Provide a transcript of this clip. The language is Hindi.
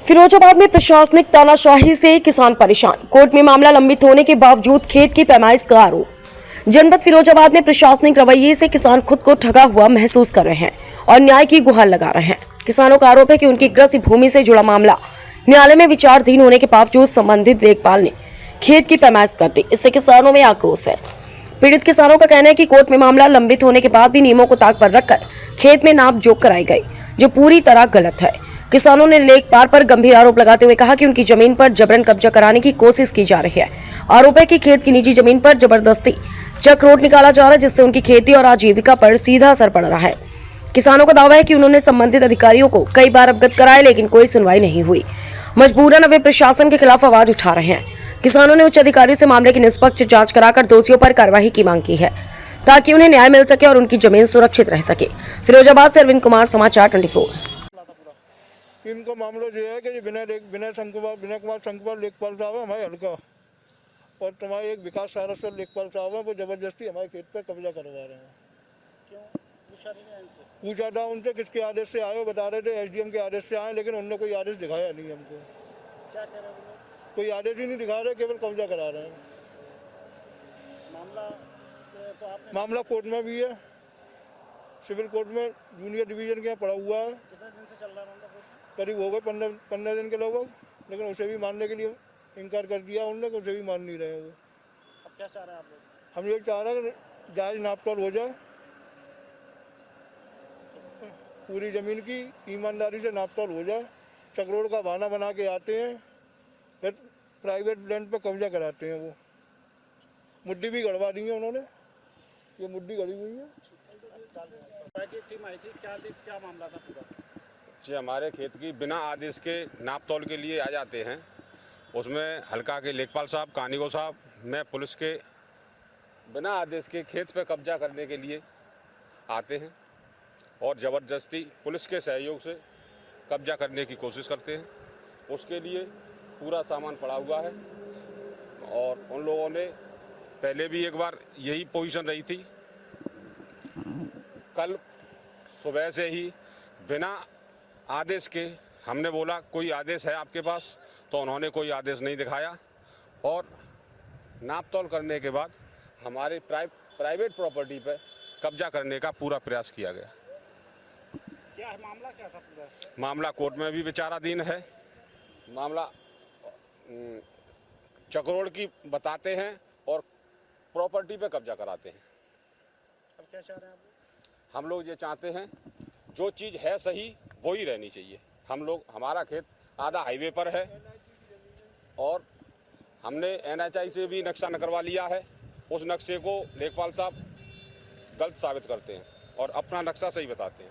फिरोजाबाद में प्रशासनिक तानाशाही से किसान परेशान। कोर्ट में मामला लंबित होने के बावजूद खेत की पैमाइश का आरोप। जनपद फिरोजाबाद में प्रशासनिक रवैये से किसान खुद को ठगा हुआ महसूस कर रहे हैं और न्याय की गुहार लगा रहे हैं। किसानों का आरोप है कि उनकी ग्रस्त भूमि से जुड़ा मामला न्यायालय में विचाराधीन होने के बावजूद संबंधित लेखपाल ने खेत की पैमाइश कर दी। इससे किसानों में आक्रोश है। पीड़ित किसानों का कहना है कि कोर्ट में मामला लंबित होने के बाद भी नियमों को ताक पर रखकर खेत में नाप जोख कराई गई, जो पूरी तरह गलत है। किसानों ने लेखपाल पर गंभीर आरोप लगाते हुए कहा कि उनकी जमीन पर जबरन कब्जा कराने की कोशिश की जा रही है। आरोप है कि खेत की निजी जमीन पर जबरदस्ती चक्रोट निकाला जा रहा है, जिससे उनकी खेती और आजीविका पर सीधा असर पड़ रहा है। किसानों का दावा है कि उन्होंने संबंधित अधिकारियों को कई बार अवगत कराया, लेकिन कोई सुनवाई नहीं हुई। मजबूरन वे प्रशासन के खिलाफ आवाज उठा रहे हैं। किसानों ने उच्च अधिकारियों से मामले की निष्पक्ष जांच कराकर दोषियों पर कार्रवाई की मांग की है, ताकि उन्हें न्याय मिल सके और उनकी जमीन सुरक्षित रह सके। फिरोजाबाद से अरविंद कुमार, समाचार 24। इनका मामला जो है कि बिना कुमार शंकुपाल लेखपाल साहब है हमारे हल्का, और तुम्हारे एक विकास सारस्वत लेखपाल साहब है, वो जबरदस्ती हमारे खेत पर कब्जा करवा रहे हैं। क्यों पूछा था उनसे किसके आदेश से आए, वो बता रहे थे एसडीएम के आदेश से आए, लेकिन उन्होंने कोई आदेश दिखाया नहीं हमको। क्या कह रहे हैं? कोई आदेश ही नहीं दिखा रहे, केवल कब्जा करा रहे हैं। मामला कोर्ट में भी है, सिविल कोर्ट में जूनियर डिवीजन के यहाँ पड़ा हुआ है। कितने दिन से चल रहा है मामला? करीब हो गए 15 दिन के लगभग, लेकिन उसे भी मानने के लिए इनकार कर दिया उन्होंने, उसे भी मान नहीं रहे हैं वो। अब क्या चाह रहे हैं आप लोग? हम ये चाह रहे हैं कि जायज़ नापतोल हो जाए, पूरी ज़मीन की ईमानदारी से नापतोल हो जाए। चक्रोड़ का बहाना बना के आते हैं, फिर प्राइवेट लैंड पर कब्जा कराते हैं। वो मुड्डी भी गड़वा दी है उन्होंने, ये मुड्डी गड़ी हुई है। क्या मामला था पूरा? जी, हमारे खेत की बिना आदेश के नापतोल के लिए आ जाते हैं। उसमें हल्का के लेखपाल साहब, कानीगो साहब, मैं पुलिस के बिना आदेश के खेत पे कब्जा करने के लिए आते हैं और ज़बरदस्ती पुलिस के सहयोग से कब्जा करने की कोशिश करते हैं। उसके लिए पूरा सामान पड़ा हुआ है और उन लोगों ने पहले भी एक बार यही पोजीशन रही थी। कल सुबह से ही बिना आदेश के हमने बोला कोई आदेश है आपके पास, तो उन्होंने कोई आदेश नहीं दिखाया और नापतोल करने के बाद हमारे प्राइवेट प्रॉपर्टी पर कब्जा करने का पूरा प्रयास किया गया। क्या है मामला, क्या था पूरा? मामला कोर्ट में भी विचाराधीन है। मामला चक्रोड़ की बताते हैं और प्रॉपर्टी पे कब्जा कराते हैं। अब क्या चाह रहे हैं आप लोग? हम लोग ये चाहते हैं जो चीज़ है सही वो ही रहनी चाहिए। हमारा खेत आधा हाईवे पर है और हमने NHI से भी नक्शा निकलवा लिया है। उस नक्शे को लेखपाल साहब गलत साबित करते हैं और अपना नक्शा सही बताते हैं।